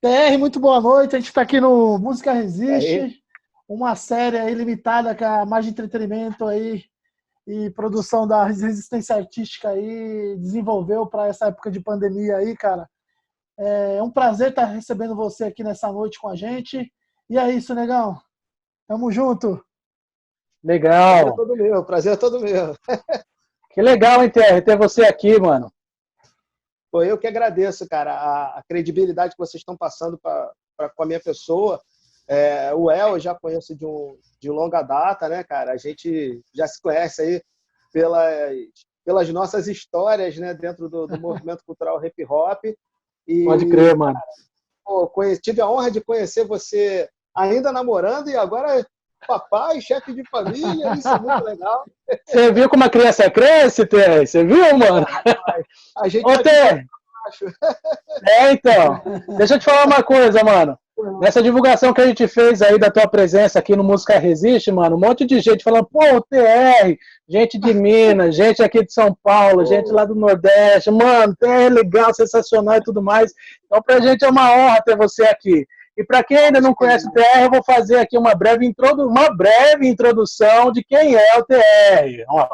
TR, muito boa noite. A gente está aqui no Música Aí, Resiste, uma série aí limitada que a mais de entretenimento aí e produção da resistência artística aí desenvolveu para essa época de pandemia aí, cara. É um prazer estar recebendo você aqui nessa noite com a gente. E é isso, negão. Tamo junto. prazer é Legal. todo meu, prazer é todo meu. Que legal, hein, TR, ter você aqui, mano. Pô, eu que agradeço, cara, a credibilidade que vocês estão passando com a minha pessoa. O El eu já conheço de longa data, né, cara? A gente já se conhece aí pelas nossas histórias, né, dentro do movimento cultural hip hop. Pode E, crer, mano. pô, tive a honra de conhecer você ainda namorando e agora papai, chefe de família, isso é muito legal. Você viu como a criança cresce, TR? Você viu, mano? Rapaz, a gente Ô, vai ficando TR, baixo. então, deixa eu te falar uma coisa, mano. Nessa divulgação que a gente fez aí da tua presença aqui no Música Resiste, mano, um monte de gente falando, pô, o TR, gente de Minas, gente aqui de São Paulo, gente lá do Nordeste, mano, TR é legal, sensacional e tudo mais. Então, pra gente é uma honra ter você aqui. E para quem ainda não conhece o TR, eu vou fazer aqui uma breve introdução de quem é o TR. Ó,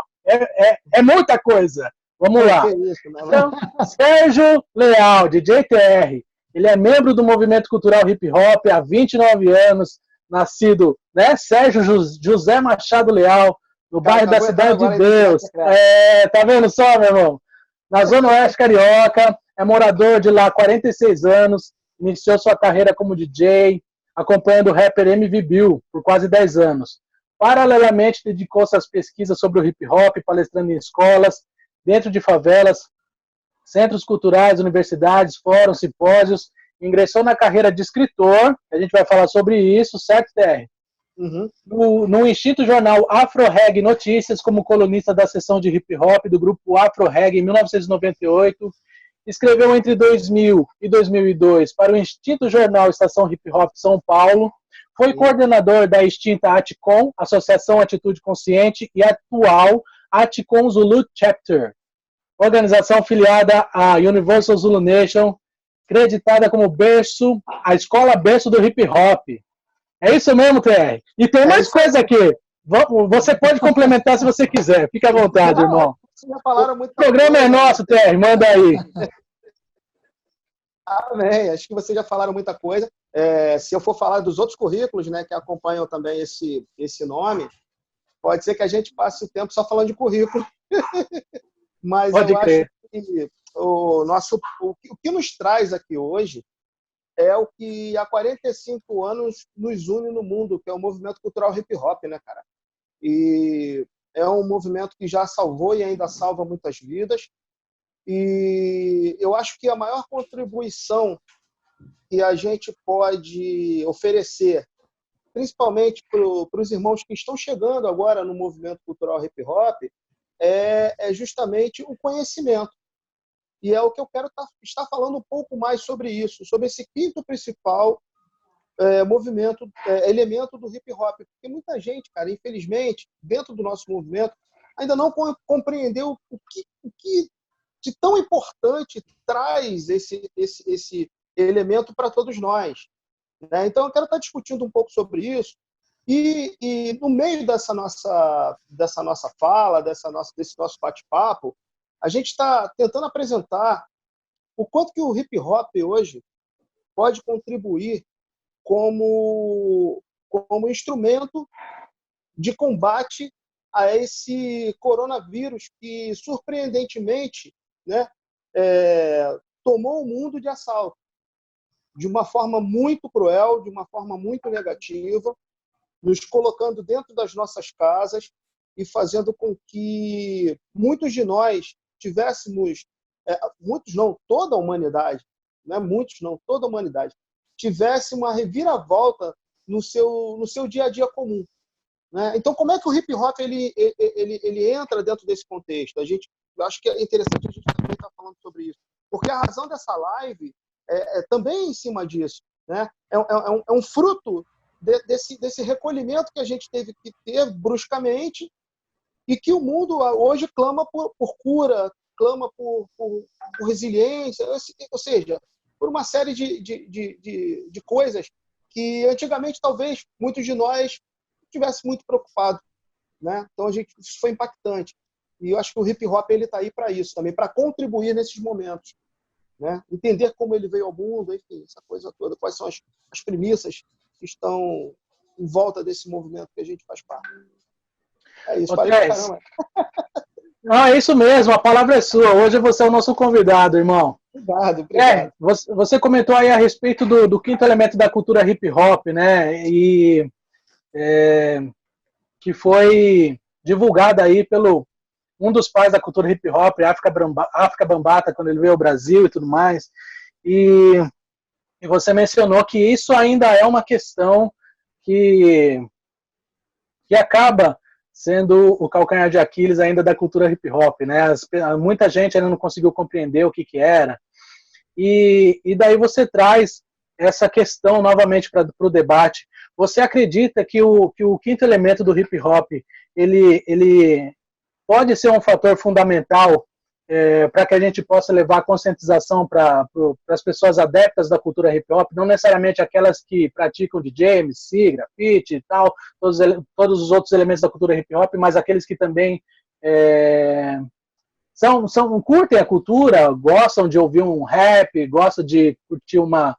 é muita coisa. Vamos lá. Que isso, né? Então, Sérgio Leal, DJ TR. Ele é membro do movimento cultural hip hop há 29 anos, nascido, né, Sérgio José Machado Leal, no bairro da Cidade de Deus. Tá vendo só, meu irmão? Na Zona Oeste Carioca, é morador de lá há 46 anos, iniciou sua carreira como DJ, acompanhando o rapper MV Bill por quase 10 anos. Paralelamente, dedicou-se às pesquisas sobre o hip hop, palestrando em escolas, dentro de favelas, centros culturais, universidades, fóruns, simpósios. Ingressou na carreira de escritor, a gente vai falar sobre isso, certo, TR? Uhum. No extinto jornal Afro Reg Notícias, como colunista da seção de hip hop do grupo Afro Reg em 1998. Escreveu entre 2000 e 2002 para o extinto jornal Estação Hip Hop São Paulo. Foi coordenador da extinta ATCOM, Associação Atitude Consciente, e atual ATCOM Zulu Chapter, organização filiada à Universal Zulu Nation, creditada como berço, a escola berço do hip hop. É isso mesmo, TR? E tem mais coisa aqui. Você pode complementar se você quiser. Fique à vontade, irmão. O programa é nosso, TR. Manda aí. Amém. Acho que vocês já falaram muita coisa. Se eu for falar dos outros currículos, né, que acompanham também esse nome, pode ser que a gente passe o tempo só falando de currículo. Mas pode eu crer. acho que o que nos traz aqui hoje é o que há 45 anos nos une no mundo, que é o movimento cultural hip hop, né, cara? E é um movimento que já salvou e ainda salva muitas vidas. E eu acho que a maior contribuição que a gente pode oferecer, principalmente para os irmãos que estão chegando agora no movimento cultural hip hop, é justamente o conhecimento. E é o que eu quero estar falando um pouco mais sobre isso, sobre esse quinto principal movimento, elemento do hip hop. Porque muita gente, cara, infelizmente, dentro do nosso movimento, ainda não compreendeu o que de tão importante traz esse elemento para todos nós. Né? Então, eu quero estar discutindo um pouco sobre isso. E no meio dessa nossa fala, desse nosso bate-papo, a gente está tentando apresentar o quanto que o hip hop hoje pode contribuir como instrumento de combate a esse coronavírus que, surpreendentemente, né, tomou o mundo de assalto, de uma forma muito cruel, de uma forma muito negativa, nos colocando dentro das nossas casas e fazendo com que muitos de nós tivéssemos, muitos não, toda a humanidade, né, muitos não, toda a humanidade, tivesse uma reviravolta no seu dia a dia comum. Né? Então, como é que o hip hop ele entra dentro desse contexto? Eu acho que é interessante a gente também estar falando sobre isso, porque a razão dessa live é também em cima disso. Né? É um fruto desse recolhimento que a gente teve que ter bruscamente e que o mundo hoje clama por cura, clama por resiliência, ou seja, por uma série de coisas que antigamente talvez muitos de nós tivessem muito preocupado, né? Então isso foi impactante. E eu acho que o hip hop ele está aí para isso também, para contribuir nesses momentos, né? Entender como ele veio ao mundo, enfim, essa coisa toda, quais são as premissas que estão em volta desse movimento que a gente faz parte. É isso, falei pra caramba. Não, é isso mesmo, a palavra é sua. Hoje você é o nosso convidado, irmão. Obrigado. Você comentou aí a respeito do quinto elemento da cultura hip hop, né? E que foi divulgada aí pelo um dos pais da cultura hip hop, África Bambata, quando ele veio ao Brasil e tudo mais. E você mencionou que isso ainda é uma questão que acaba sendo o calcanhar de Aquiles ainda da cultura hip hop, né? Muita gente ainda não conseguiu compreender o que era. E daí você traz essa questão novamente para o debate. Você acredita que o quinto elemento do hip hop ele pode ser um fator fundamental para que a gente possa levar a conscientização para as pessoas adeptas da cultura hip hop, não necessariamente aquelas que praticam DJ, MC, grafite e tal, todos os outros elementos da cultura hip hop, mas aqueles que também curtem a cultura, gostam de ouvir um rap, gostam de curtir uma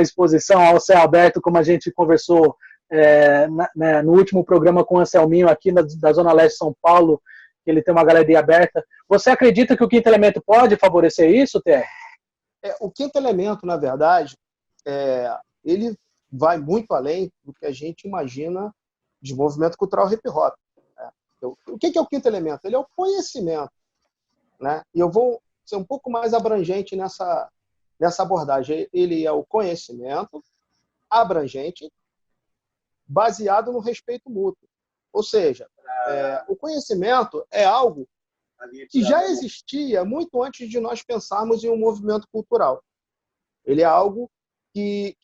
exposição ao céu aberto, como a gente conversou no último programa com o Anselminho aqui da Zona Leste de São Paulo, que ele tem uma galeria aberta. Você acredita que o quinto elemento pode favorecer isso, Ter? O quinto elemento, na verdade, ele vai muito além do que a gente imagina de movimento cultural hip hop. O que é o quinto elemento? Ele é o conhecimento, né? E eu vou ser um pouco mais abrangente nessa abordagem. Ele é o conhecimento abrangente, baseado no respeito mútuo. Ou seja, o conhecimento é algo que já existia muito antes de nós pensarmos em um movimento cultural. Ele é algo que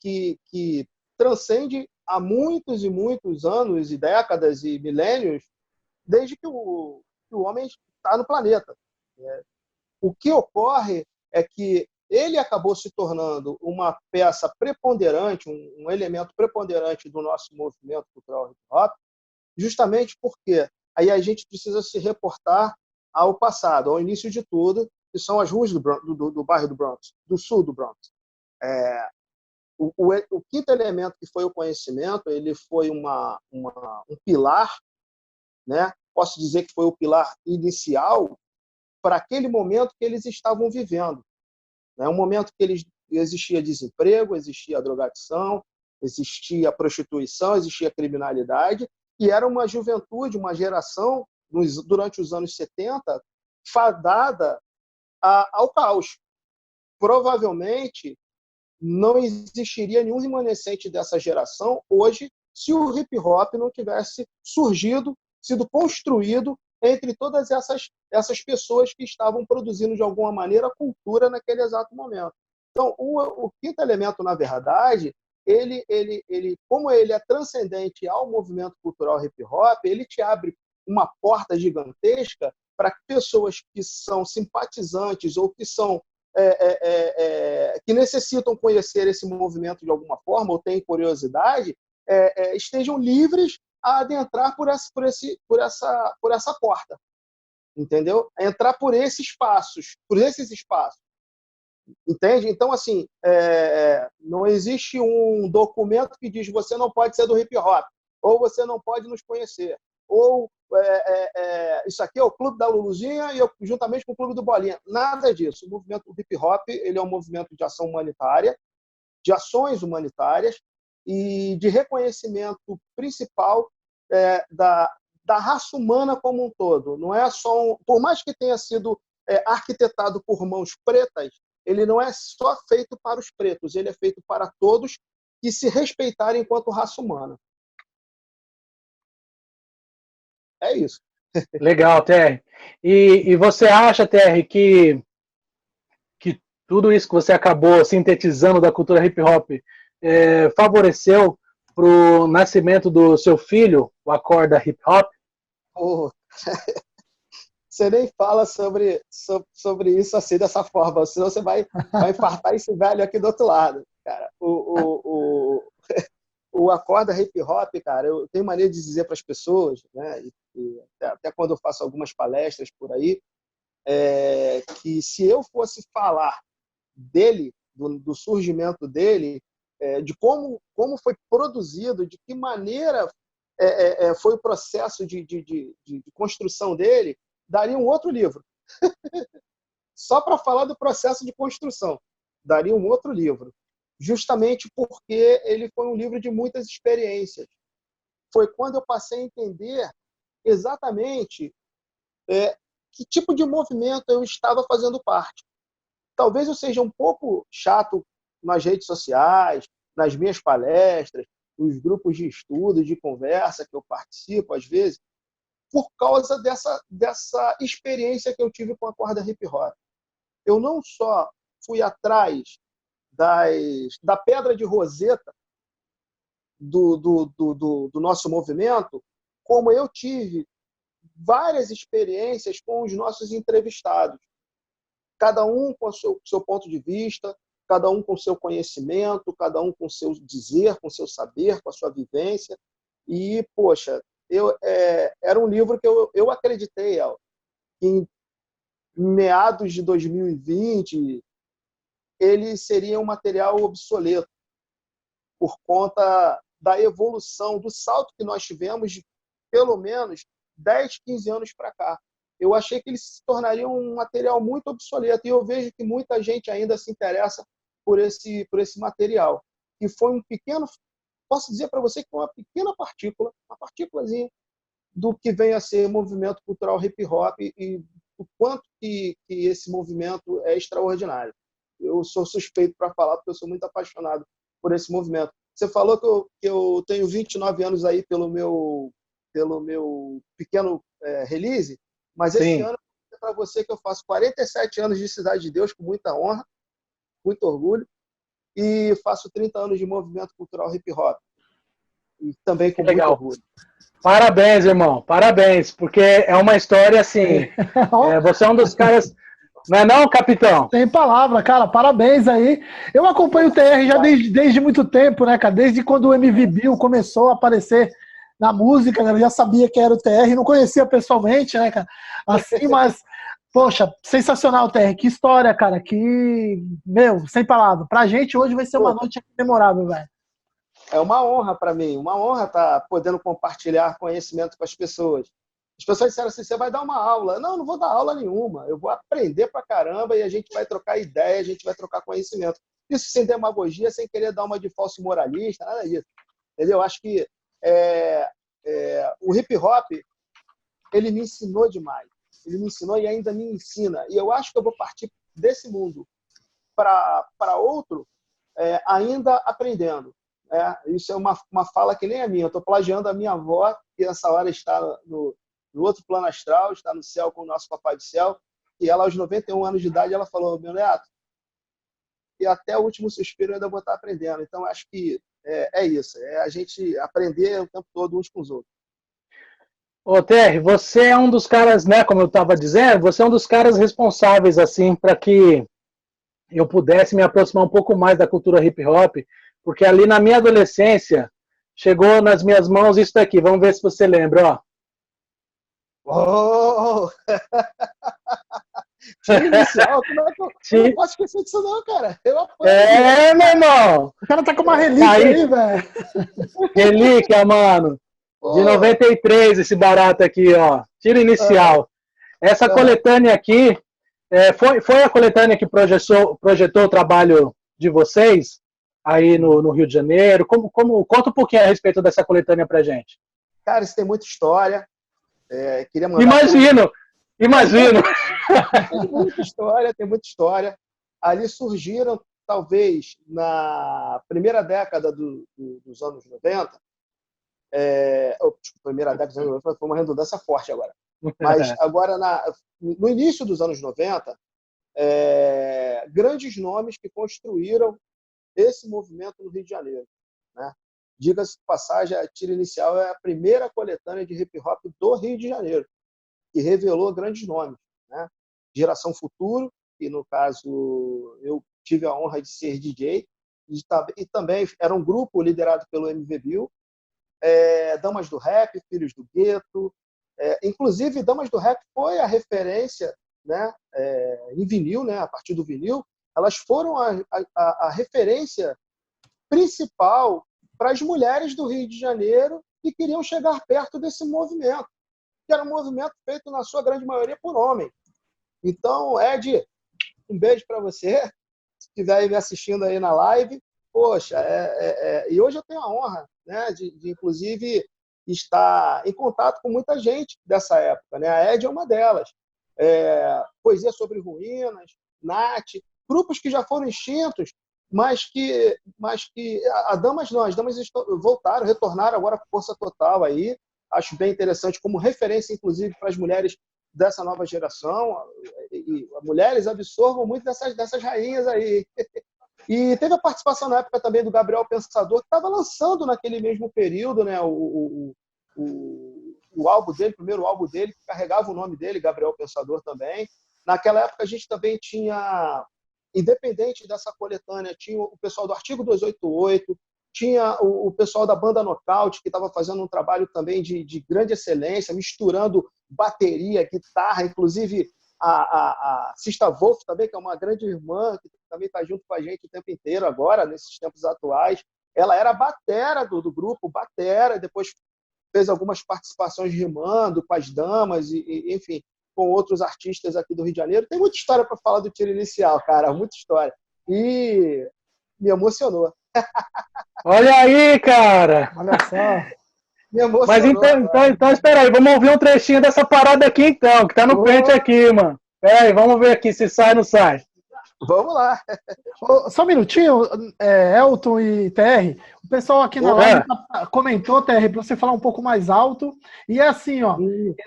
transcende há muitos e muitos anos, e décadas e milênios, desde que o homem está no planeta. O que ocorre é que ele acabou se tornando uma peça preponderante, um elemento preponderante do nosso movimento cultural hip hop, justamente porque aí a gente precisa se reportar ao passado, ao início de tudo, que são as ruas do bairro do Bronx, do sul do Bronx. O quinto elemento, que foi o conhecimento, ele foi um pilar, né? Posso dizer que foi o pilar inicial para aquele momento que eles estavam vivendo. Um momento que existia desemprego, existia drogadição, existia prostituição, existia criminalidade, e era uma juventude, uma geração, durante os anos 70, fadada ao caos. Provavelmente não existiria nenhum remanescente dessa geração hoje se o hip-hop não tivesse surgido, sido construído entre todas essas pessoas que estavam produzindo, de alguma maneira, a cultura naquele exato momento. Então, o quinto elemento, na verdade, como ele é transcendente ao movimento cultural hip-hop, ele te abre uma porta gigantesca para que pessoas que são simpatizantes ou que são que necessitam conhecer esse movimento de alguma forma ou têm curiosidade, estejam livres a adentrar por essa porta, entendeu? A entrar por esses espaços, entende? Então, assim, não existe um documento que diz você não pode ser do hip hop, ou você não pode nos conhecer, ou isso aqui é o clube da Luluzinha e eu, juntamente com o clube do Bolinha. Nada disso. O movimento hip hop ele é um movimento de ação humanitária, de ações humanitárias e de reconhecimento principal da raça humana como um todo. Não é só por mais que tenha sido arquitetado por mãos pretas, ele não é só feito para os pretos, ele é feito para todos que se respeitarem enquanto raça humana. É isso. Legal, Terry. E você acha, Terry, que tudo isso que você acabou sintetizando da cultura hip hop favoreceu para o nascimento do seu filho, o Acorda Hip Hop? Oh. você nem fala sobre isso assim, dessa forma, senão você vai infartar esse velho aqui do outro lado. Cara, o Acorda Hip Hop, cara, eu tenho maneira de dizer para as pessoas, né, e até quando eu faço algumas palestras por aí, que se eu fosse falar dele, do surgimento dele, de como foi produzido, de que maneira foi o processo de construção dele, daria um outro livro. Só para falar do processo de construção, daria um outro livro. Justamente porque ele foi um livro de muitas experiências. Foi quando eu passei a entender exatamente que tipo de movimento eu estava fazendo parte. Talvez eu seja um pouco chato nas redes sociais, nas minhas palestras, nos grupos de estudo, de conversa que eu participo às vezes, por causa dessa experiência que eu tive com a corda hip hop. Eu não só fui atrás da pedra de roseta do nosso movimento, como eu tive várias experiências com os nossos entrevistados. Cada um com o seu ponto de vista, cada um com o seu conhecimento, cada um com o seu dizer, com o seu saber, com a sua vivência. E, poxa, era um livro que eu acreditei, El, que em meados de 2020 ele seria um material obsoleto por conta da evolução, do salto que nós tivemos de pelo menos 10, 15 anos para cá. Eu achei que ele se tornaria um material muito obsoleto e eu vejo que muita gente ainda se interessa por esse material. E foi um pequeno, posso dizer para você que foi uma pequena partícula, uma partículazinha do que vem a ser o movimento cultural hip hop e o quanto que esse movimento é extraordinário. Eu sou suspeito para falar porque eu sou muito apaixonado por esse movimento. Você falou que eu tenho 29 anos aí pelo meu pequeno release, mas Sim. esse ano é para você que eu faço 47 anos de Cidade de Deus com muita honra, muito orgulho, e faço 30 anos de movimento cultural hip hop. E também com muito orgulho. Parabéns, irmão. Parabéns, porque é uma história assim. Você é um dos caras. Não é não, capitão? Tem palavra, cara. Parabéns aí. Eu acompanho o TR já desde muito tempo, né, cara? Desde quando o MV Bill começou a aparecer na música, eu já sabia que era o TR, não conhecia pessoalmente, né, cara? Assim, mas, poxa, sensacional, TR. Que história, cara. Meu, sem palavra. Pra gente hoje vai ser uma noite memorável, velho. É uma honra para mim, uma honra estar podendo compartilhar conhecimento com as pessoas. As pessoas disseram assim, você vai dar uma aula. Não vou dar aula nenhuma. Eu vou aprender pra caramba e a gente vai trocar ideia, a gente vai trocar conhecimento. Isso sem demagogia, sem querer dar uma de falso moralista, nada disso. Entendeu? Acho que o hip hop, ele me ensinou demais. Ele me ensinou e ainda me ensina. E eu acho que eu vou partir desse mundo para outro ainda aprendendo. Isso é uma fala que nem é minha. Eu estou plagiando a minha avó, que nessa hora está no outro plano astral, está no céu com o nosso papai do céu, e ela, aos 91 anos de idade, ela falou, meu neto, e até o último suspiro eu ainda vou estar aprendendo. Então, acho que é isso, é a gente aprender o tempo todo uns com os outros. Ô, Terry, você é um dos caras, né, como eu estava dizendo, você é um dos caras responsáveis, assim, para que eu pudesse me aproximar um pouco mais da cultura hip hop, porque ali na minha adolescência, chegou nas minhas mãos isso daqui, vamos ver se você lembra, ó. Oh! Time inicial, como é que eu não posso esquecer disso não, cara? Eu apoio. Meu irmão! O cara tá com uma relíquia aí, velho. Relíquia, mano. De 93, esse barato aqui, ó. Tiro inicial. Essa coletânea aqui, foi a coletânea que projetou o trabalho de vocês aí no Rio de Janeiro? Conta um pouquinho a respeito dessa coletânea pra gente. Cara, isso tem muita história. Queria mandar Imagino! Tem muita história. Ali surgiram, talvez, na primeira década dos anos 90, primeira década dos anos 90 foi uma redundância forte agora. Mas agora, no início dos anos 90, grandes nomes que construíram esse movimento no Rio de Janeiro, né? Diga-se de passagem, a Tiro Inicial é a primeira coletânea de hip hop do Rio de Janeiro. que revelou grandes nomes, né? Geração Futuro, que no caso eu tive a honra de ser DJ, e também era um grupo liderado pelo MV Bill, Damas do Rap, Filhos do Gueto, inclusive Damas do Rap foi a referência, né, em vinil, né, a partir do vinil, elas foram a referência principal para as mulheres do Rio de Janeiro que queriam chegar perto desse movimento, que era um movimento feito, na sua grande maioria, por homens. Então, Ed, um beijo para você, se estiver aí me assistindo aí na live. Poxa, e hoje eu tenho a honra, né, de inclusive, estar em contato com muita gente dessa época, né? A Ed é uma delas. Poesia sobre Ruínas, Nath, grupos que já foram extintos, mas que as damas voltaram, retornaram agora com força total aí. Acho bem interessante como referência, inclusive, para as mulheres dessa nova geração. E mulheres absorvam muito dessas rainhas aí. E teve a participação na época também do Gabriel Pensador, que estava lançando naquele mesmo período, né, o álbum dele, o primeiro álbum dele, que carregava o nome dele, Gabriel Pensador também. Naquela época a gente também tinha, independente dessa coletânea, tinha o pessoal do Artigo 288, tinha o pessoal da banda Nocaute, que estava fazendo um trabalho também de grande excelência, misturando bateria, guitarra, inclusive a Sista Wolf também, que é uma grande irmã, que também está junto com a gente o tempo inteiro agora, nesses tempos atuais. Ela era batera do grupo, batera, depois fez algumas participações rimando com as damas, enfim, com outros artistas aqui do Rio de Janeiro. Tem muita história para falar do Tiro Inicial, cara, muita história. E me emocionou. Olha aí, cara! Olha só. Me emocionou. Mas então espera aí, vamos ouvir um trechinho dessa parada aqui então, que tá no pente aqui, mano. Espera aí, vamos ver aqui se sai ou não sai. Vamos lá. Só um minutinho, Elton e TR. O pessoal aqui na live comentou, TR, para você falar um pouco mais alto. E é assim, ó,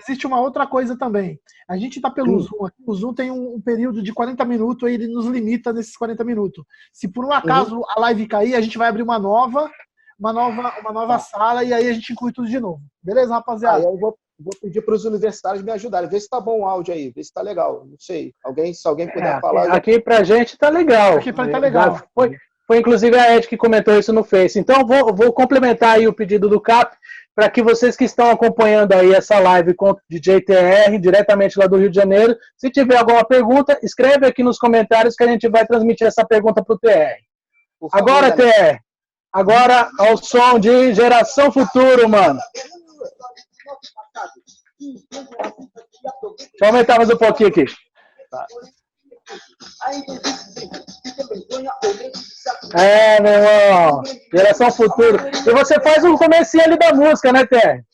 existe uma outra coisa também. A gente está pelo Zoom. Aqui, o Zoom tem um período de 40 minutos, e ele nos limita nesses 40 minutos. Se por um acaso a live cair, a gente vai abrir uma nova sala e aí a gente inclui tudo de novo. Beleza, rapaziada? Aí eu vou pedir para os universitários me ajudarem. Vê se tá bom o áudio aí, vê se tá legal. Não sei. Se alguém puder falar. Aqui pra gente tá legal. Aqui pra gente tá legal. Foi inclusive a Ed que comentou isso no Face. Então vou complementar aí o pedido do Cap para que vocês que estão acompanhando aí essa live com o DJ TR, diretamente lá do Rio de Janeiro, se tiver alguma pergunta, escreve aqui nos comentários que a gente vai transmitir essa pergunta pro TR. Agora, TR, agora ao som de Geração Futuro, mano. Deixa eu aumentar mais um pouquinho aqui. Tá. Meu irmão. Geração Futuro. E você faz um comercial ali da música, né, Té?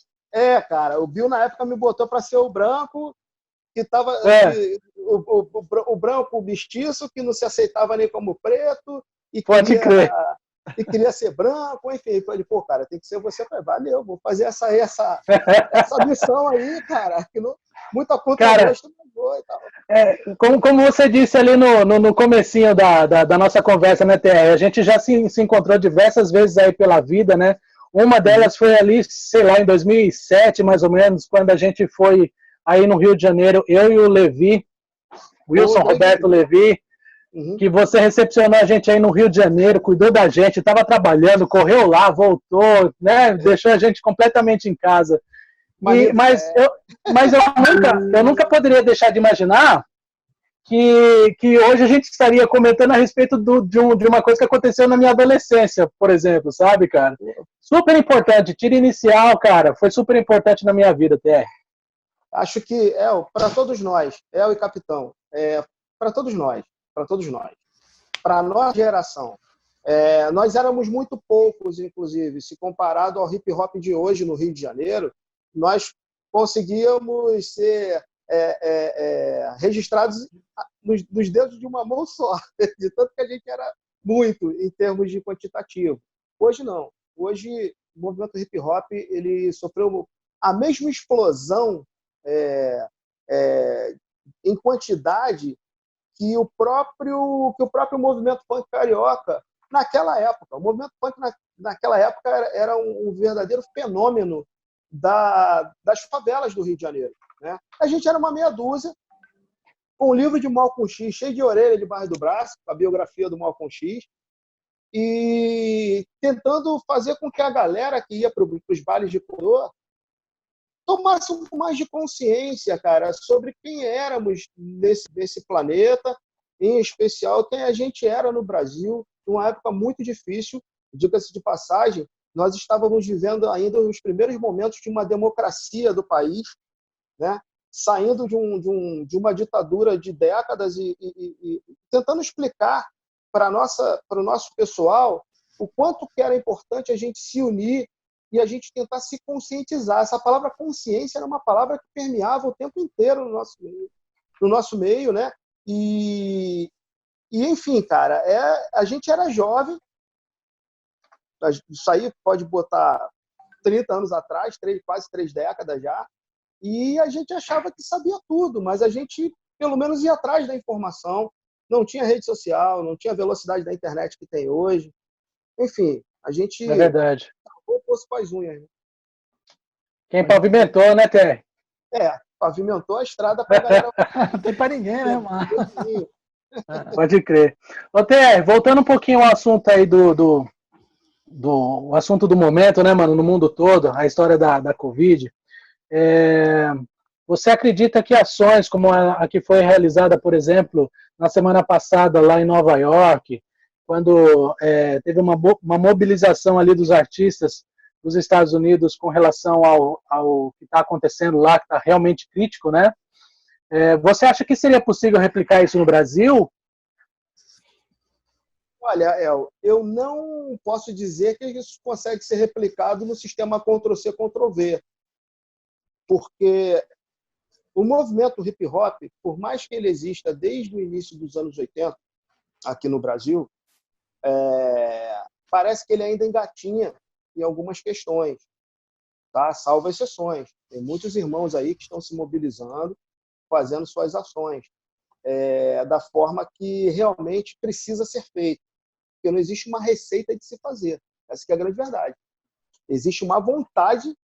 Cara. O Bill, na época, me botou para ser o branco, que tava... O branco mestiço, que não se aceitava nem como preto. E pode crer. E queria ser branco, enfim. Eu falei, pô, cara, tem que ser você. Eu falei, valeu, vou fazer essa missão aí, cara. Que não, muita puta gosto, não vou e tal. Como você disse ali no comecinho da nossa conversa, né, TR? A gente já se encontrou diversas vezes aí pela vida, né? Uma delas foi ali, sei lá, em 2007, mais ou menos, quando a gente foi aí no Rio de Janeiro, eu e o Levi, Wilson Roberto Levi, que você recepcionou a gente aí no Rio de Janeiro, cuidou da gente, estava trabalhando, correu lá, voltou, né? Deixou a gente completamente em casa. Mas eu nunca poderia deixar de imaginar que hoje a gente estaria comentando a respeito de uma coisa que aconteceu na minha adolescência, por exemplo, sabe, cara? Super importante. Tiro Inicial, cara, foi super importante na minha vida, TR. Acho que, para todos nós, El e Capitão, para todos nós, para a nossa geração, nós éramos muito poucos, inclusive, se comparado ao hip hop de hoje no Rio de Janeiro, nós conseguíamos ser registrados nos dedos de uma mão só, de tanto que a gente era muito em termos de quantitativo. Hoje não. Hoje o movimento hip hop ele sofreu a mesma explosão em quantidade que o próprio movimento punk carioca naquela época. O movimento punk naquela época era um verdadeiro fenômeno das favelas do Rio de Janeiro. né? A gente era uma meia dúzia, com um livro de Malcolm X cheio de orelha debaixo do braço, a biografia do Malcolm X, e tentando fazer com que a galera que ia para os bailes de coroa tomasse um pouco mais de consciência, cara, sobre quem éramos nesse planeta, em especial quem a gente era no Brasil, numa época muito difícil. Diga-se de passagem, nós estávamos vivendo ainda os primeiros momentos de uma democracia do país, né? Saindo de uma ditadura de décadas e tentando explicar para o nosso pessoal o quanto que era importante a gente se unir e a gente tentar se conscientizar. Essa palavra consciência era uma palavra que permeava o tempo inteiro no nosso meio, né? E enfim, cara, a gente era jovem, isso aí pode botar 30 anos atrás, quase 3 décadas já, e a gente achava que sabia tudo, mas a gente, pelo menos, ia atrás da informação. Não tinha rede social, não tinha a velocidade da internet que tem hoje. Enfim, a gente... É verdade. Acabou o poço com as unhas. Quem pavimentou, né, Terry? Pavimentou a estrada para a galera. Não tem para ninguém, né, mano? Pode crer. Ô, Terry, voltando um pouquinho ao assunto aí o assunto do momento, né, mano, no mundo todo, a história da Covid. Você acredita que ações como a que foi realizada, por exemplo, na semana passada lá em Nova York, quando teve uma mobilização ali dos artistas dos Estados Unidos com relação ao que está acontecendo lá, que está realmente crítico, né? Você acha que seria possível replicar isso no Brasil? Olha, El, eu não posso dizer que isso consegue ser replicado no sistema Ctrl-C, Ctrl-V, porque o movimento hip-hop, por mais que ele exista desde o início dos anos 80, aqui no Brasil, parece que ele ainda engatinha em algumas questões, tá? Salvo exceções. Tem muitos irmãos aí que estão se mobilizando, fazendo suas ações da forma que realmente precisa ser feito. Porque não existe uma receita de se fazer. Essa que é a grande verdade. Existe uma vontade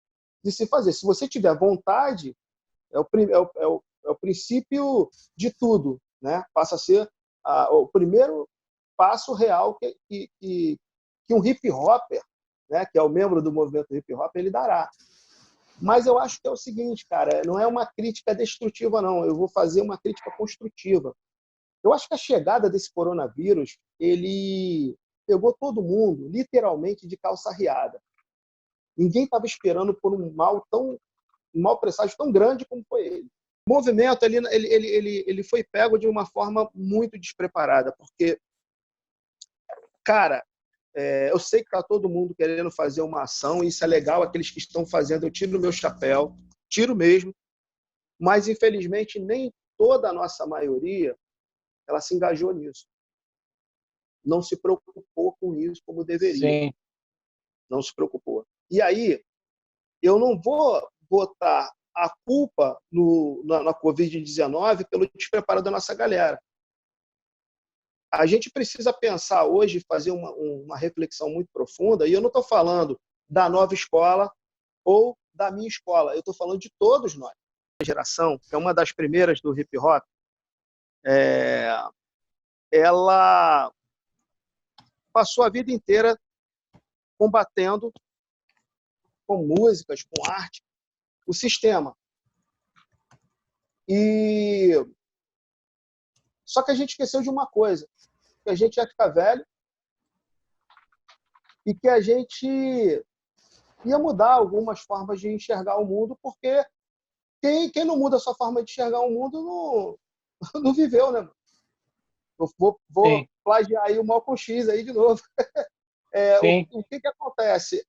de se fazer. Se você tiver vontade, é o princípio de tudo, né? Passa a ser o primeiro passo real que um hip-hopper, né, que é o membro do movimento hip-hop, ele dará. Mas eu acho que é o seguinte, cara, não é uma crítica destrutiva, não. Eu vou fazer uma crítica construtiva. Eu acho que a chegada desse coronavírus, ele pegou todo mundo, literalmente, de calça arriada. Ninguém estava esperando por um mau presságio tão grande como foi ele. O movimento ele foi pego de uma forma muito despreparada, porque, cara, eu sei que está todo mundo querendo fazer uma ação, e isso é legal, aqueles que estão fazendo, eu tiro o meu chapéu, tiro mesmo, mas, infelizmente, nem toda a nossa maioria ela se engajou nisso. Não se preocupou com isso como deveria. Sim. Não se preocupou. E aí, eu não vou botar a culpa na Covid-19 pelo despreparo da nossa galera. A gente precisa pensar hoje, fazer uma reflexão muito profunda, e eu não estou falando da nova escola ou da minha escola, eu estou falando de todos nós. A geração, que é uma das primeiras do hip-hop, ela passou a vida inteira combatendo com músicas, com arte, o sistema. Só que a gente esqueceu de uma coisa, que a gente ia ficar velho e que a gente ia mudar algumas formas de enxergar o mundo, porque quem não muda a sua forma de enxergar o mundo não viveu, né? Eu vou plagiar aí o Malcolm X aí de novo. O que acontece?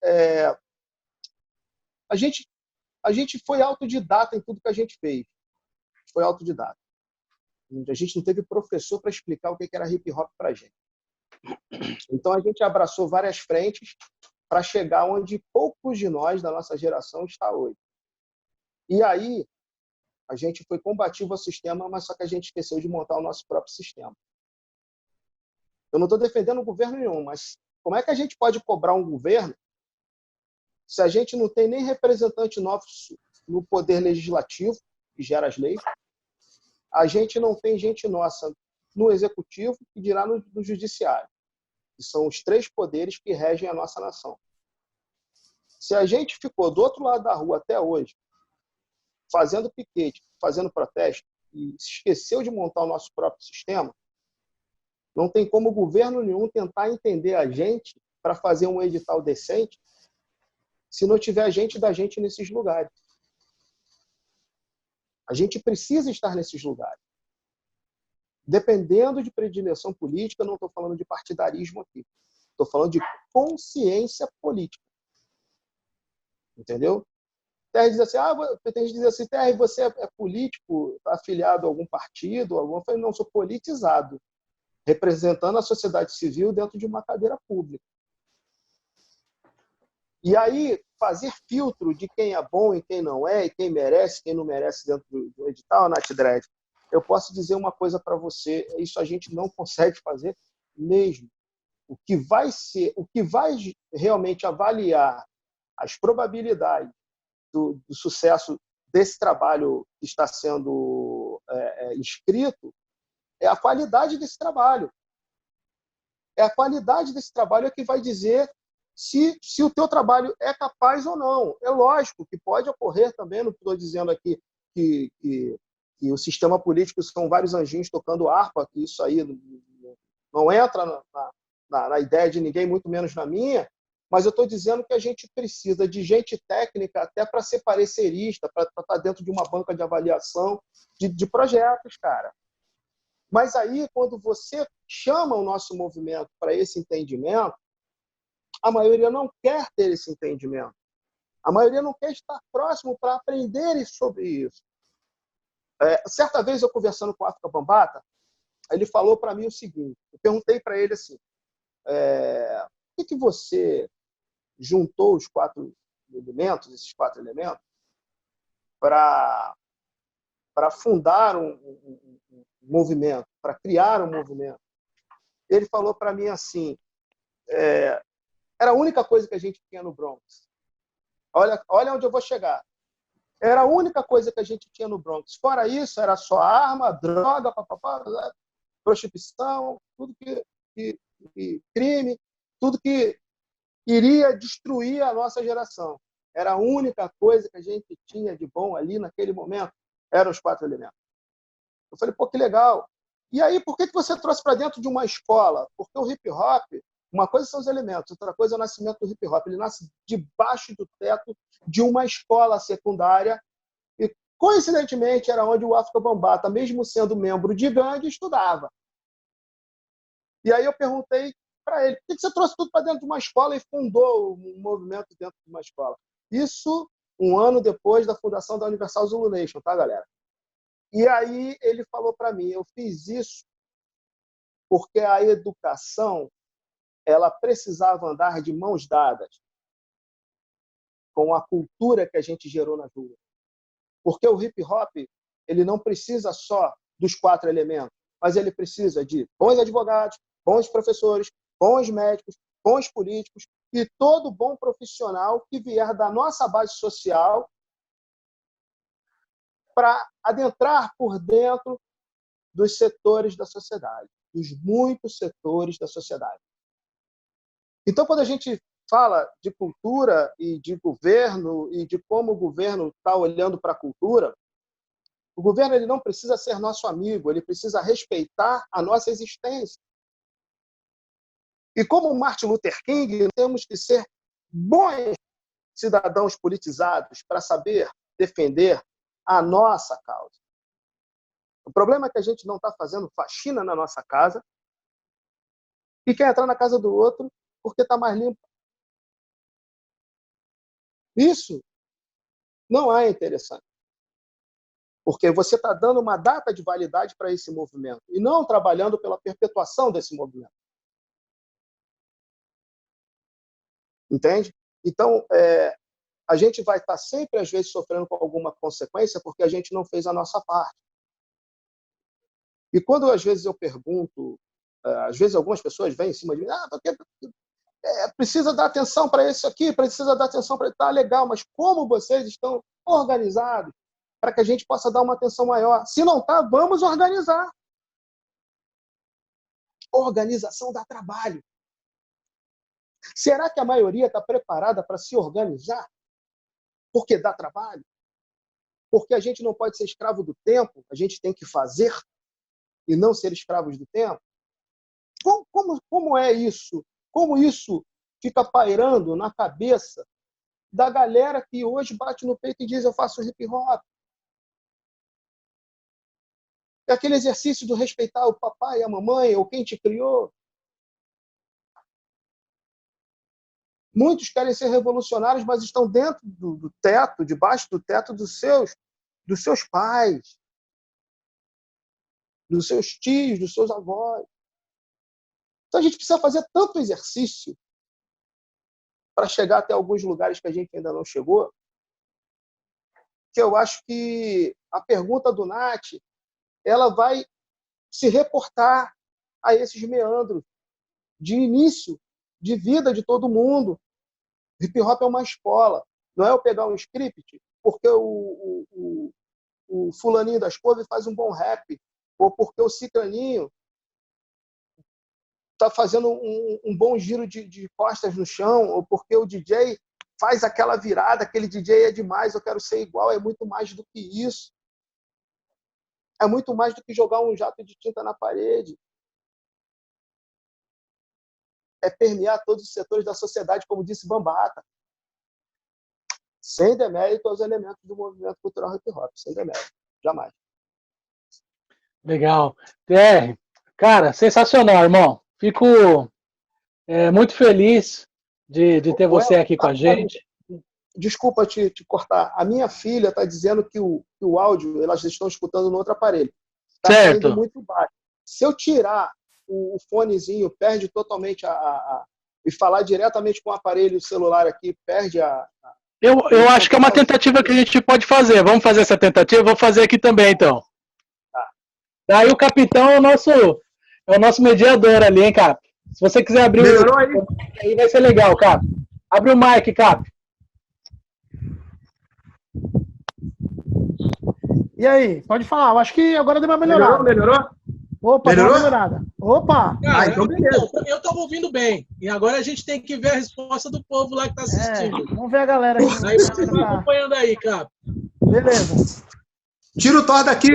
A gente foi autodidata em tudo que a gente fez. Foi autodidata. A gente não teve professor para explicar o que era hip-hop para a gente. Então, a gente abraçou várias frentes para chegar onde poucos de nós, da nossa geração, está hoje. E aí, a gente foi combativo ao sistema, mas só que a gente esqueceu de montar o nosso próprio sistema. Eu não estou defendendo o governo nenhum, mas como é que a gente pode cobrar um governo se a gente não tem nem representante nosso no poder legislativo, que gera as leis. A gente não tem gente nossa no executivo e dirá no judiciário, que são os 3 poderes que regem a nossa nação. Se a gente ficou do outro lado da rua até hoje, fazendo piquete, fazendo protesto, e se esqueceu de montar o nosso próprio sistema, não tem como governo nenhum tentar entender a gente para fazer um edital decente se não tiver gente da gente nesses lugares. A gente precisa estar nesses lugares. Dependendo de predileção política, não estou falando de partidarismo aqui. Estou falando de consciência política. Entendeu? Terry diz assim, tem gente que diz assim, Terry, você é político, afiliado a algum partido? Eu falei, não, sou politizado, representando a sociedade civil dentro de uma cadeira pública. E aí, fazer filtro de quem é bom e quem não é, e quem merece, quem não merece dentro do edital, Nath Dredd, eu posso dizer uma coisa para você, isso a gente não consegue fazer mesmo. O que vai realmente avaliar as probabilidades do sucesso desse trabalho que está sendo inscrito é a qualidade desse trabalho. É a qualidade desse trabalho que vai dizer se o teu trabalho é capaz ou não. É lógico que pode ocorrer também, não estou dizendo aqui que o sistema político são vários anjinhos tocando harpa, que isso aí não entra na ideia de ninguém, muito menos na minha, mas eu estou dizendo que a gente precisa de gente técnica até para ser parecerista, para estar dentro de uma banca de avaliação de projetos, cara. Mas aí, quando você chama o nosso movimento para esse entendimento, a maioria não quer ter esse entendimento. A maioria não quer estar próximo para aprender sobre isso. Certa vez, eu conversando com o África Bambata, ele falou para mim o seguinte, eu perguntei para ele assim, por que você juntou os 4 elementos, esses 4 elementos, para fundar um movimento, para criar um movimento? Ele falou para mim assim, era a única coisa que a gente tinha no Bronx. Olha onde eu vou chegar. Era a única coisa que a gente tinha no Bronx. Fora isso, era só arma, droga, prostituição, tudo que crime, tudo que iria destruir a nossa geração. Era a única coisa que a gente tinha de bom ali naquele momento, eram os 4 elementos. Eu falei, pô, que legal. E aí, por que você trouxe para dentro de uma escola? Porque o hip-hop, uma coisa são os elementos, outra coisa é o nascimento do hip-hop. Ele nasce debaixo do teto de uma escola secundária e, coincidentemente, era onde o África Bambata, mesmo sendo membro de gangue, estudava. E aí eu perguntei para ele, por que você trouxe tudo para dentro de uma escola e fundou um movimento dentro de uma escola? Isso 1 ano depois da fundação da Universal Zulu Nation, tá, galera? E aí ele falou para mim, eu fiz isso porque a educação ela precisava andar de mãos dadas com a cultura que a gente gerou na rua. Porque o hip-hop ele não precisa só dos 4 elementos, mas ele precisa de bons advogados, bons professores, bons médicos, bons políticos e todo bom profissional que vier da nossa base social para adentrar por dentro dos setores da sociedade, dos muitos setores da sociedade. Então, quando a gente fala de cultura e de governo e de como o governo está olhando para a cultura, o governo ele não precisa ser nosso amigo, ele precisa respeitar a nossa existência. E como Martin Luther King, temos que ser bons cidadãos politizados para saber defender a nossa causa. O problema é que a gente não está fazendo faxina na nossa casa e quer entrar na casa do outro porque está mais limpo. Isso não é interessante. Porque você está dando uma data de validade para esse movimento e não trabalhando pela perpetuação desse movimento. Entende? Então, a gente vai estar sempre, às vezes, sofrendo com alguma consequência porque a gente não fez a nossa parte. E quando, às vezes, eu pergunto, às vezes algumas pessoas vêm em cima de mim, porque precisa dar atenção para isso aqui, precisa dar atenção para isso, tá legal, mas como vocês estão organizados para que a gente possa dar uma atenção maior. Se não está, vamos organizar. Organização dá trabalho. Será que a maioria está preparada para se organizar? Porque dá trabalho? Porque a gente não pode ser escravo do tempo, a gente tem que fazer e não ser escravos do tempo? Como é isso? Como isso fica pairando na cabeça da galera que hoje bate no peito e diz: eu faço hip hop? É aquele exercício do respeitar o papai, a mamãe, ou quem te criou. Muitos querem ser revolucionários, mas estão dentro do teto, debaixo do teto dos seus pais, dos seus tios, dos seus avós. Então a gente precisa fazer tanto exercício para chegar até alguns lugares que a gente ainda não chegou, que eu acho que a pergunta do Nath, ela vai se reportar a esses meandros de início de vida de todo mundo. Hip hop é uma escola. Não é eu pegar um script porque o fulaninho das couves faz um bom rap, ou porque o ciclaninho está fazendo um bom giro de costas no chão, ou porque o DJ faz aquela virada, aquele DJ é demais, eu quero ser igual. É muito mais do que isso. É muito mais do que jogar um jato de tinta na parede. É permear todos os setores da sociedade, como disse Bambata. Sem demérito aos elementos do movimento cultural hip hop. Sem demérito. Jamais. Legal. TR, cara, sensacional, irmão. Fico muito feliz de ter você aqui com a gente. Desculpa te cortar. A minha filha está dizendo que o áudio, elas estão escutando no outro aparelho. Está saindo muito baixo. Se eu tirar o fonezinho, perde totalmente e falar diretamente com o aparelho celular aqui, perde Eu acho que é uma tentativa que a gente pode fazer. Vamos fazer essa tentativa? Vou fazer aqui também, então. Tá. Daí o capitão é o nosso mediador ali, hein, Cap? Se você quiser abrir Melhorou aí vai ser legal, Cap. Abre o mic, Cap. E aí, pode falar. Eu acho que agora deu uma melhorada. Melhorou? Opa, melhorou? deu uma melhorada. Opa! Cara, então beleza. Eu estava ouvindo bem. E agora a gente tem que ver a resposta do povo lá que está assistindo. Vamos ver a galera aí. Aí você vai acompanhando aí, cara. Beleza. Tira o Thor daqui.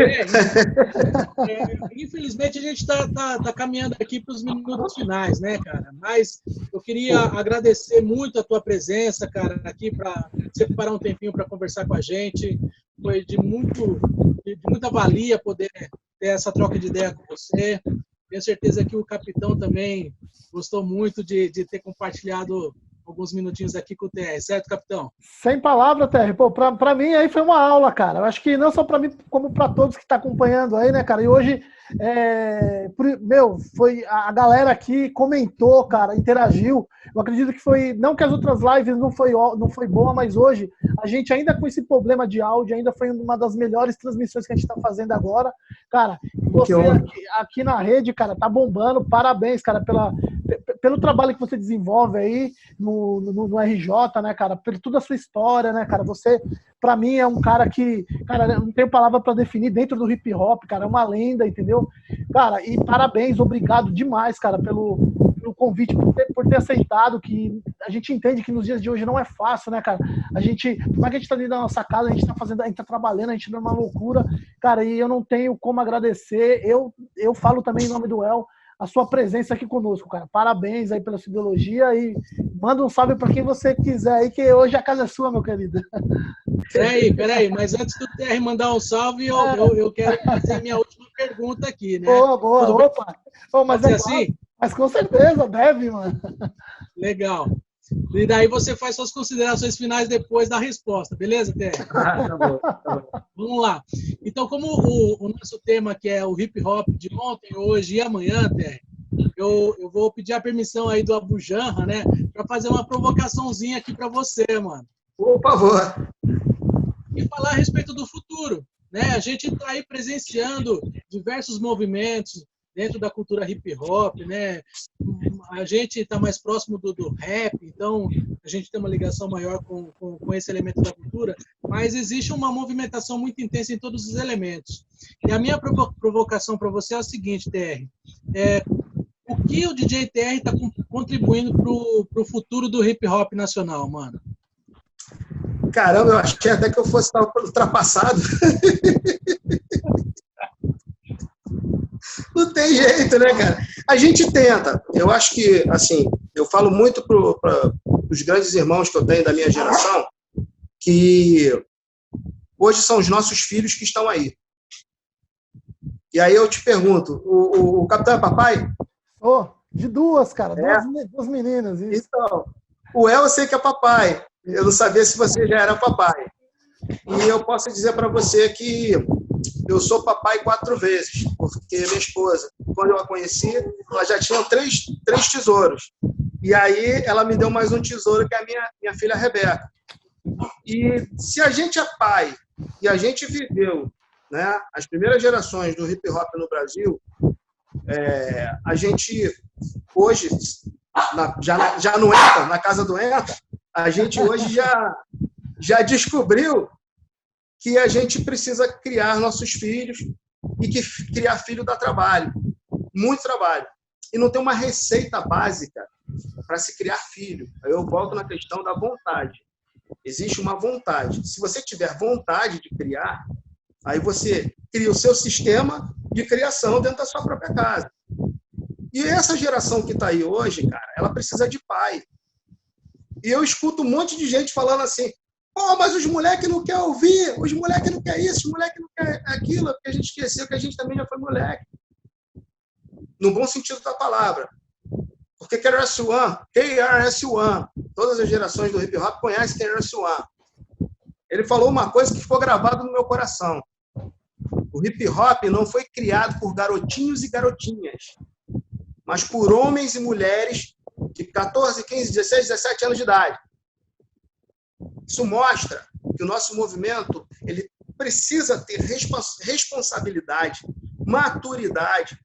Infelizmente a gente tá caminhando aqui para os minutos finais, né, cara? Mas eu queria agradecer muito a tua presença, cara, aqui para separar um tempinho para conversar com a gente. Foi de muita valia poder ter essa troca de ideia com você. Tenho certeza que o capitão também gostou muito de ter compartilhado alguns minutinhos aqui com o TR, certo, capitão? Sem palavra, TR. Pô, pra mim aí foi uma aula, cara. Eu acho que não só pra mim, como pra todos que estão acompanhando aí, né, cara? E hoje, foi a galera aqui comentou, cara, interagiu. Eu acredito que foi, não que as outras lives não foi boa, mas hoje, a gente ainda com esse problema de áudio, ainda foi uma das melhores transmissões que a gente tá fazendo agora. Cara, você aqui na rede, cara, tá bombando. Parabéns, cara, pelo trabalho que você desenvolve aí no RJ, né, cara? Por toda a sua história, né, cara? Você, pra mim, é um cara que, cara, não tenho palavra pra definir dentro do hip hop, cara, é uma lenda, entendeu? Cara, e parabéns, obrigado demais, cara, pelo convite, por ter aceitado, que a gente entende que nos dias de hoje não é fácil, né, cara? Como é que a gente tá dentro da nossa casa, a gente tá trabalhando, a gente tá numa loucura, cara, e eu não tenho como agradecer, eu falo também em nome do El, a sua presença aqui conosco, cara. Parabéns aí pela sua ideologia e manda um salve para quem você quiser aí, que hoje a casa é sua, meu querido. Peraí, mas antes do TR mandar um salve, eu quero fazer a minha última pergunta aqui, né? Boa, opa. Mas pode ser assim? Mas com certeza, deve, mano. Legal. E daí você faz suas considerações finais depois da resposta, beleza, TR? Tá bom. Vamos lá. Então, como o nosso tema que é o hip hop de ontem, hoje e amanhã, TR, eu vou pedir a permissão aí do Abu Janra, né, para fazer uma provocaçãozinha aqui para você, mano. Por favor. E falar a respeito do futuro, né? A gente está aí presenciando diversos movimentos, dentro da cultura hip hop, né? A gente está mais próximo do rap, então a gente tem uma ligação maior com esse elemento da cultura, mas existe uma movimentação muito intensa em todos os elementos. E a minha provocação para você é a seguinte, TR, o que o DJ TR está contribuindo para o futuro do hip hop nacional, mano? Caramba, eu achei até que eu fosse estar ultrapassado. Não tem jeito, né, cara? A gente tenta. Eu acho que, assim, eu falo muito para os grandes irmãos que eu tenho da minha geração, que hoje são os nossos filhos que estão aí. E aí eu te pergunto, o Capitão é papai? De duas, cara. Duas meninas. Isso. Então, o El eu sei que é papai. Eu não sabia se você já era papai. E eu posso dizer para você que eu sou papai 4 vezes, porque minha esposa, quando eu a conheci, ela já tinha 3 tesouros. E aí ela me deu mais um tesouro, que é a minha filha Rebeca. E se a gente é pai e a gente viveu, né, as primeiras gerações do hip hop no Brasil, a gente hoje já não entra na casa do Entra, a gente hoje já descobriu que a gente precisa criar nossos filhos e que criar filho dá trabalho, muito trabalho. E não tem uma receita básica para se criar filho. Aí eu volto na questão da vontade. Existe uma vontade. Se você tiver vontade de criar, aí você cria o seu sistema de criação dentro da sua própria casa. E essa geração que está aí hoje, cara, ela precisa de pai. E eu escuto um monte de gente falando assim, mas os moleques não querem ouvir, os moleques não querem isso, os moleques não querem aquilo, porque a gente esqueceu que a gente também já foi moleque. No bom sentido da palavra. Porque KRS-One, todas as gerações do hip hop conhecem KRS-One. Ele falou uma coisa que ficou gravada no meu coração. O hip hop não foi criado por garotinhos e garotinhas, mas por homens e mulheres de 14, 15, 16, 17 anos de idade. Isso mostra que o nosso movimento ele precisa ter responsabilidade, maturidade.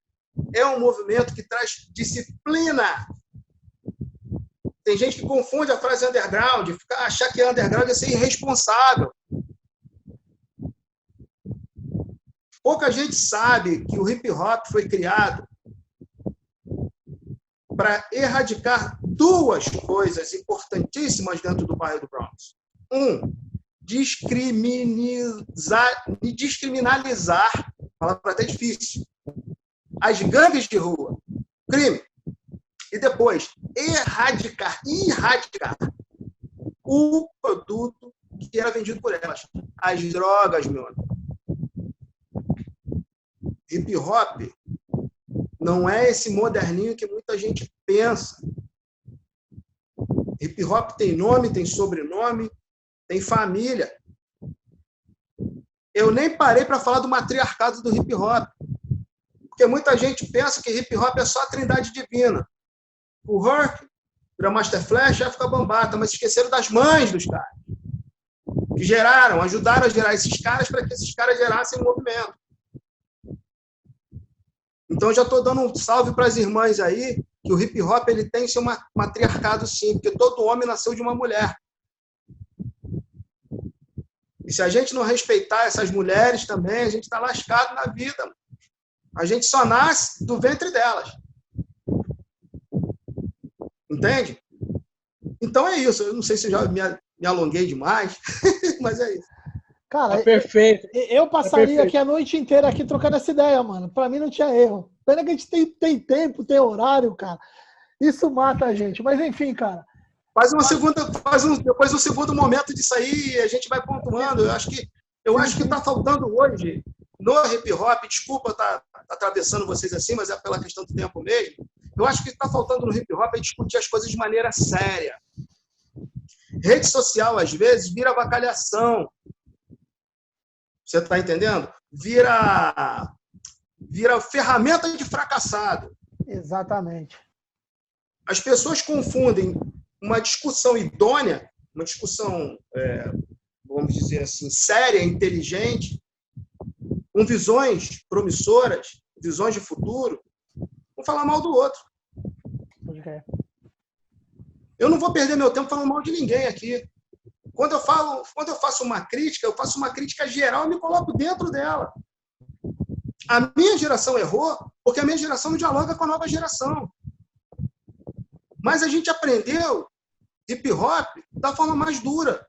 É um movimento que traz disciplina. Tem gente que confunde a frase underground, achar que underground é ser irresponsável. Pouca gente sabe que o hip hop foi criado para erradicar 2 coisas importantíssimas dentro do bairro do Bronx. 1, descriminalizar, palavra até difícil, as gangues de rua, crime. E depois, erradicar o produto que era vendido por elas. As drogas, meu amigo. Hip hop não é esse moderninho que muita gente pensa. Hip hop tem nome, tem sobrenome, tem família. Eu nem parei para falar do matriarcado do hip hop. Porque muita gente pensa que hip hop é só a trindade divina. O Herc, Grandmaster Flash, já fica bambata, mas esqueceram das mães dos caras. Que ajudaram a gerar esses caras para que esses caras gerassem um movimento. Então, já estou dando um salve para as irmãs aí, que o hip hop ele tem seu matriarcado sim, porque todo homem nasceu de uma mulher. E se a gente não respeitar essas mulheres também, a gente está lascado na vida. A gente só nasce do ventre delas. Entende? Então é isso. Eu não sei se eu já me alonguei demais, mas é isso. Cara, perfeito. Eu passaria aqui a noite inteira aqui trocando essa ideia, mano. Pra mim não tinha erro. Pena que a gente tem tempo, tem horário, cara. Isso mata a gente. Mas enfim, cara. Depois um segundo momento disso aí, a gente vai pontuando. Eu acho que tá faltando hoje no hip hop, desculpa estar atravessando vocês assim, mas é pela questão do tempo mesmo. Eu acho que está faltando no hip hop é discutir as coisas de maneira séria. Rede social, às vezes, vira avacalhação. Você está entendendo? Vira ferramenta de fracassado. Exatamente. As pessoas confundem uma discussão idônea, uma discussão, vamos dizer assim, séria, inteligente, com visões promissoras, visões de futuro, vou falar mal do outro. Eu não vou perder meu tempo falando mal de ninguém aqui. Quando eu faço uma crítica, eu faço uma crítica geral e me coloco dentro dela. A minha geração errou porque a minha geração não dialoga com a nova geração. Mas a gente aprendeu hip hop da forma mais dura.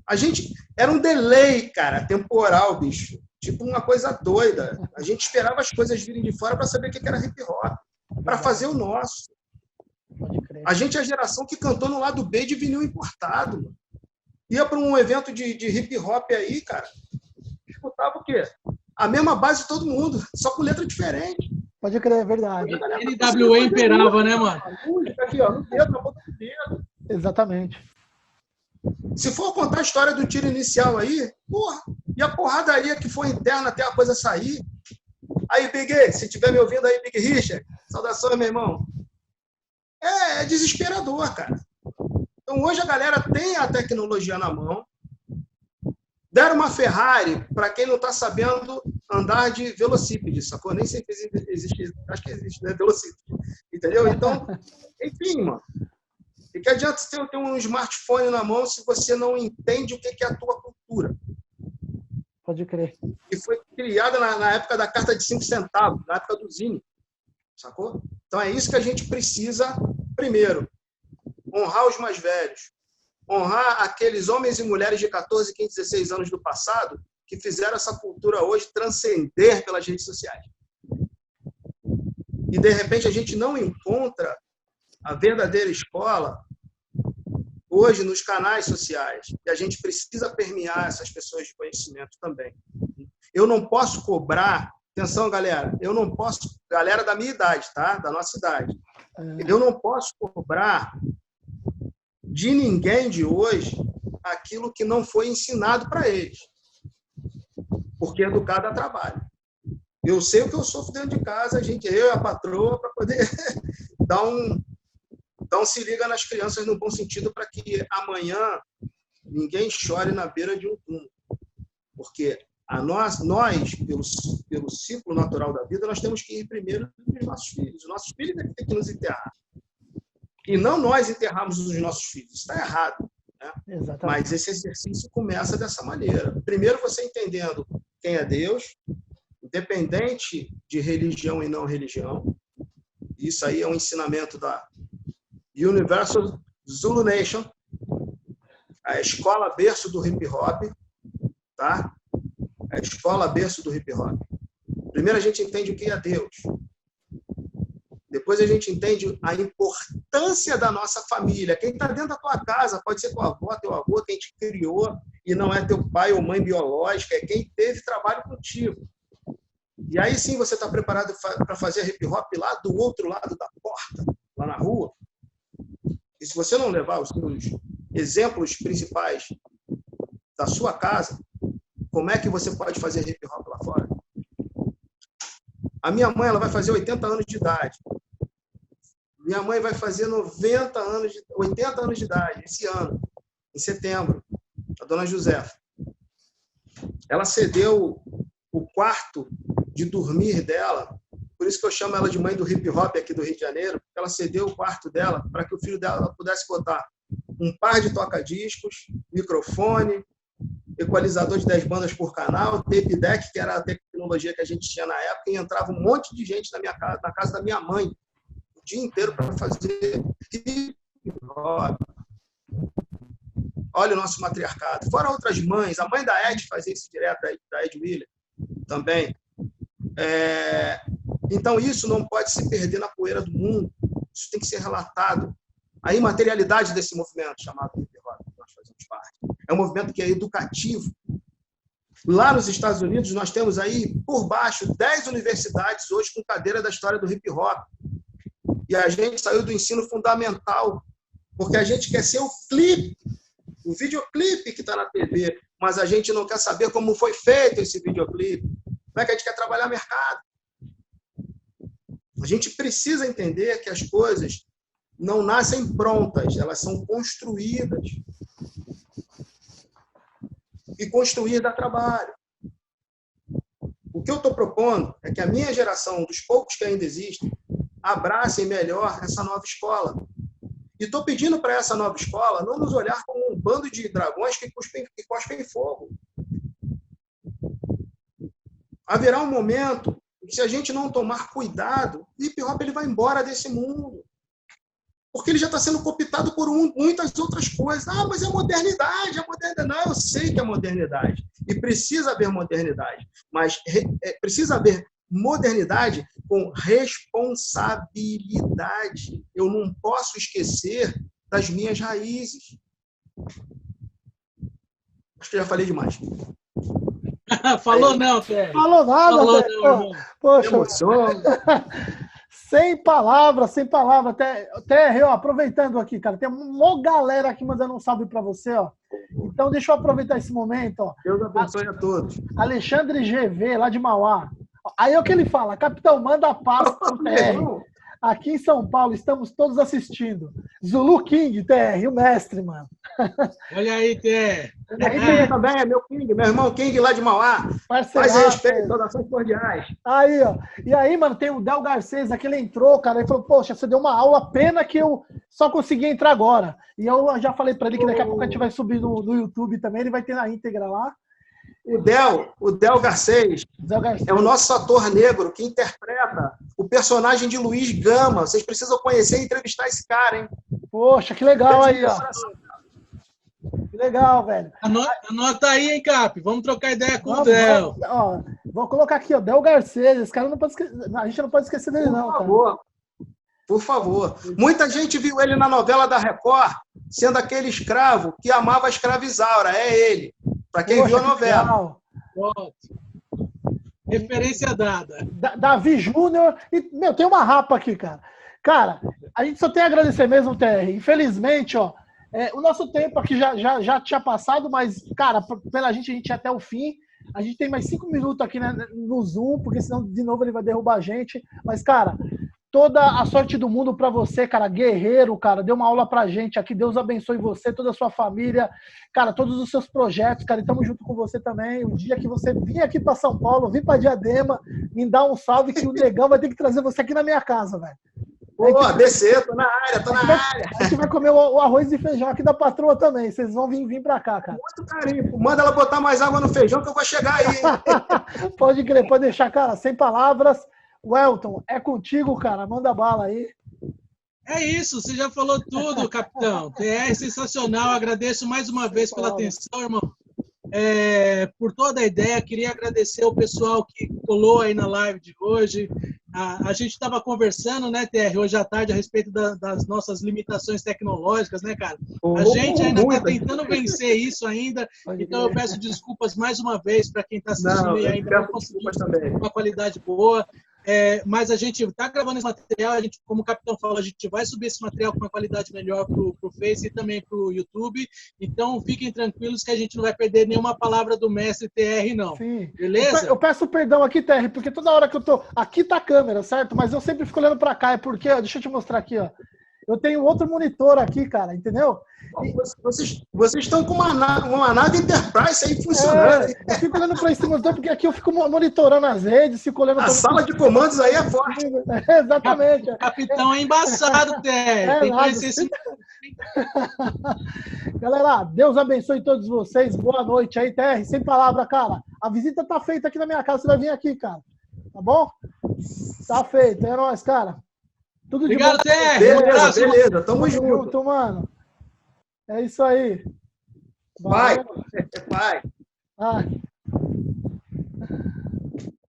A gente era um delay, cara, temporal, bicho. Tipo uma coisa doida. A gente esperava as coisas virem de fora para saber o que era hip hop, para fazer o nosso. A gente é a geração que cantou no lado B de vinil importado. Mano. Ia para um evento de hip hop aí, cara, escutava o quê? A mesma base de todo mundo, só com letra diferente. Pode crer, é verdade. NWA imperava, né, mano? Música aqui, ó, no dedo, na ponta do dedo. Exatamente. Se for contar a história do tiro inicial aí, porra, e a porradaria que foi interna até a coisa sair. Aí, Big, se estiver me ouvindo aí, Big Richard, saudações, meu irmão. É desesperador, cara. Então, hoje a galera tem a tecnologia na mão. Deram uma Ferrari para quem não está sabendo andar de velocípede, sacou? Nem sei se existe, acho que existe, né? Velocípede. Entendeu? Então, enfim, mano. E que adianta você ter um smartphone na mão se você não entende o que é a tua cultura? Pode crer. E foi criada na época da carta de 5 centavos, na época do Zine. Sacou? Então é isso que a gente precisa, primeiro, honrar os mais velhos, honrar aqueles homens e mulheres de 14, 15, 16 anos do passado que fizeram essa cultura hoje transcender pelas redes sociais. E, de repente, a gente não encontra a verdadeira escola hoje nos canais sociais. E a gente precisa permear essas pessoas de conhecimento também. Eu não posso cobrar... Atenção, galera. Eu não posso... Galera da minha idade, tá? Da nossa idade. Eu não posso cobrar de ninguém de hoje aquilo que não foi ensinado para eles. Porque educar dá trabalho. Eu sei o que eu sofro dentro de casa, a gente, eu e a patroa, para poder dar um... Então, se liga nas crianças no bom sentido para que amanhã ninguém chore na beira de um túmulo. Porque nós pelo ciclo natural da vida, nós temos que ir primeiro dos nossos filhos. Os nossos filhos é que tem que nos enterrar. E não nós enterrarmos os nossos filhos. Isso está errado. Né? Mas esse exercício começa dessa maneira. Primeiro, você entendendo quem é Deus, independente de religião e não religião. Isso aí é um ensinamento da Universal Zulu Nation, a escola berço do hip hop, tá? A escola berço do hip hop. Primeiro a gente entende o que é Deus. Depois a gente entende a importância da nossa família. Quem está dentro da tua casa pode ser tua avó, teu avô, quem te criou e não é teu pai ou mãe biológica, é quem teve trabalho contigo. E aí sim você está preparado para fazer hip hop lá do outro lado da porta, lá na rua. E se você não levar os seus exemplos principais da sua casa, como é que você pode fazer hip hop lá fora? A minha mãe, ela vai fazer 80 anos de idade. Minha mãe vai fazer 80 anos de idade esse ano, em setembro, a dona Josefa. Ela cedeu o quarto de dormir dela, por isso que eu chamo ela de mãe do hip hop aqui do Rio de Janeiro, ela cedeu o quarto dela para que o filho dela pudesse botar um par de toca-discos, microfone, equalizador de 10 bandas por canal, tape deck, que era a tecnologia que a gente tinha na época, e entrava um monte de gente na minha casa, na casa da minha mãe, o dia inteiro para fazer hip hop. Olha o nosso matriarcado. Fora outras mães, a mãe da Ed fazia isso direto, da Ed Willer, também. Então, isso não pode se perder na poeira do mundo. Isso tem que ser relatado. A imaterialidade desse movimento chamado hip hop, que nós fazemos parte. É um movimento que é educativo. Lá nos Estados Unidos, nós temos aí, por baixo, 10 universidades hoje com cadeira da história do hip hop. E a gente saiu do ensino fundamental, porque a gente quer ser o clipe, o videoclipe que está na TV, mas a gente não quer saber como foi feito esse videoclipe. Como é que a gente quer trabalhar mercado? A gente precisa entender que as coisas não nascem prontas, elas são construídas. E construir dá trabalho. O que eu estou propondo é que a minha geração, dos poucos que ainda existem, abracem melhor essa nova escola. E estou pedindo para essa nova escola não nos olhar como um bando de dragões que cospem fogo. Haverá um momento que, se a gente não tomar cuidado, o hip-hop ele vai embora desse mundo. Porque ele já está sendo cooptado por muitas outras coisas. Ah, mas é modernidade, é modernidade. Não, eu sei que é modernidade. E precisa haver modernidade. Mas precisa haver modernidade com responsabilidade. Eu não posso esquecer das minhas raízes. Acho que já falei demais. Falou não, Té. Falou nada, Falou velho. não, irmão. Poxa, Emoção. sem palavras, sem palavras. Até ó, aproveitando aqui, cara, tem uma galera aqui mandando um salve para você, ó. Então, deixa eu aproveitar esse momento, ó. Deus abençoe a todos. Alexandre GV, lá de Mauá. Aí é o que ele fala, capitão, manda a paz pro TR. Aqui em São Paulo, estamos todos assistindo. Zulu King, TR, o mestre, mano. Olha aí, Té. Aqui também é meu King, meu irmão King lá de Mauá. Faz respeito, saudações cordiais. Aí, ó. E aí, mano, tem o Del Garcês aqui, ele entrou, cara, ele falou, poxa, você deu uma aula, pena que eu só consegui entrar agora. E eu já falei pra ele que daqui a pouco a gente vai subir no YouTube também, ele vai ter na íntegra lá. O Del Garcês é o nosso ator negro que interpreta o personagem de Luiz Gama. Vocês precisam conhecer e entrevistar esse cara, hein? Poxa, que legal aí, ó. Que legal, velho. Anota aí, hein, Cap? Vamos trocar ideia com o Del. Vou colocar aqui, ó, Del Garcês. Esse cara não pode esquecer, a gente não pode esquecer dele, não, cara. Por favor. Muita gente viu ele na novela da Record, sendo aquele escravo que amava a escravizaura. É ele. Para quem viu a novela. Referência dada. Davi Júnior. E, meu, tem uma rapa aqui, cara. Cara, a gente só tem a agradecer mesmo, TR. Infelizmente, ó, o nosso tempo aqui já tinha passado, mas, cara, pela gente ia até o fim. A gente tem mais 5 minutos aqui, né, no Zoom, porque senão, de novo, ele vai derrubar a gente. Mas, cara, toda a sorte do mundo pra você, cara, guerreiro, cara, deu uma aula pra gente aqui, Deus abençoe você, toda a sua família, cara, todos os seus projetos, cara, e estamos junto com você também. O dia que você vir aqui pra São Paulo, vir pra Diadema, me dá um salve que o Negão vai ter que trazer você aqui na minha casa, velho. Pô, descer, tô na área. A gente vai comer o arroz e feijão aqui da patroa também, vocês vão vir pra cá, cara. Muito carinho, manda ela botar mais água no feijão que eu vou chegar aí, hein? Pode crer, pode deixar, cara, sem palavras. Welton, é contigo, cara. Manda bala aí. É isso, você já falou tudo, capitão. TR sensacional. Agradeço mais uma vez pela atenção, irmão. Por toda a ideia, queria agradecer o pessoal que colou aí na live de hoje. A gente estava conversando, né, TR, hoje à tarde, a respeito das nossas limitações tecnológicas, né, cara? A gente ainda está tentando vencer isso ainda, então eu peço desculpas mais uma vez para quem está assistindo e ainda não conseguiu uma qualidade boa. Mas a gente está gravando esse material, a gente, como o capitão falou, a gente vai subir esse material com uma qualidade melhor para o Face e também para o YouTube. Então, fiquem tranquilos que a gente não vai perder nenhuma palavra do mestre TR, não. Sim. Beleza? Eu peço perdão aqui, TR, porque toda hora que eu tô... Aqui tá a câmera, certo? Mas eu sempre fico olhando para cá, porque, ó, deixa eu te mostrar aqui, ó. Eu tenho outro monitor aqui, cara, entendeu? Vocês estão com uma nave Enterprise aí funcionando. Eu fico olhando para esse monitor, porque aqui eu fico monitorando as redes, fico olhando... A sala de comandos aí é forte. Exatamente. O capitão é embaçado, TR. Tem que conhecer esse... Galera, Deus abençoe todos vocês. Boa noite aí, TR. Sem palavra, cara. A visita tá feita aqui na minha casa. Você vai vir aqui, cara. Tá bom? Tá feito. É nóis, cara. Tudo de Obrigado, bom. TR. Beleza. Tamo junto. Mano. É isso aí. Vai. Vai.